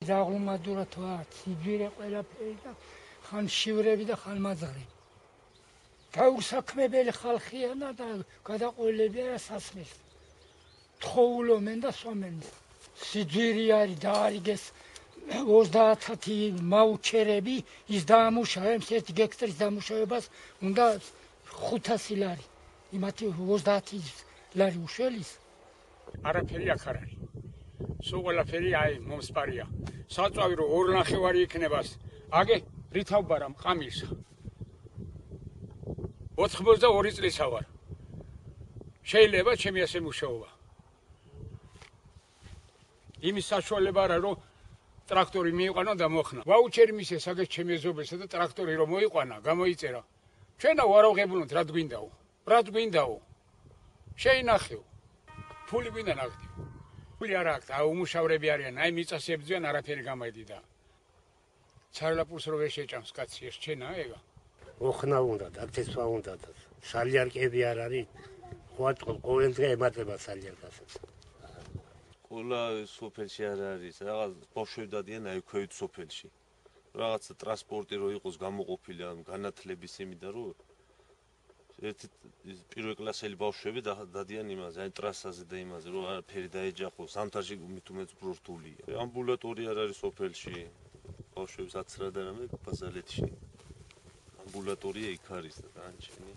დაღლუმადურად ვართ, სიძვირე ყველაფერი და ხან შივრები და ხან მაძღრები. გაუსაქმებელი ხალხიანა და გადაყოლებია სასმელს. თხოვულობენ და სვამენ. სიძვირი არის დაარიგეს 30 მაუჩერები, ის დაამუშავებს 1 გექტრის დამუშავებას უნდა 500 ლარი. იმათი 30 ლარი უშველის. არაფერი აქ არ არის. სულ ყველაფერი აი მომსპარია. საწვავი რო 2 ნახევარი იქნებას, აგე ვითავბარა მყამილსა. 82 წლისა ვარ. შეიძლება ჩემი ასე მუშაობა. იმის საშუალება არა რომ ტრაქტორი მიიყვანა და მოხნა. ვაუჩერი მისეს აგეს ჩემი ეზობესა და ტრაქტორი რომ მოიყვანა, გამოიწერა. ჩვენა ვარავღებულოთ რა გვინდაო? რა გვინდაო? შეინახეო. ფული გვინდა ნახდი. ფული არ აქვს, აუმუშავრები არიან, აი მიწას ებრძვიან, არაფერი გამოედიდა. ცარლაპურს რო ვერ შეჭამს კაცი ეს ჩენა ეგა. ოხნა უნდა, დაცესვა უნდა და სალიარკები არ არის. ყოველდღე ემატება სალიარკასაც. ყველა სოფელში არ არის, რაღაც ბავშვები დადიან აი ქვევით სოფელში. რაღაცა ტრანსპორტი რო იყოს გამოყოფილი ამ განათლების იმიდან რომ ერთი პირველ კლასელი ბავშვები დადიან იმაზე, აი ტრასაზე და იმაზე, რომ არაფერი დაეჯახოს, ზამთარში მით უმეტ პრორტულია. ამბულატორია არ არის სოფელში. ბავშვებს აცრა და რამე ბაზალეთში. ამბულატორია იქ არის და განჩენი.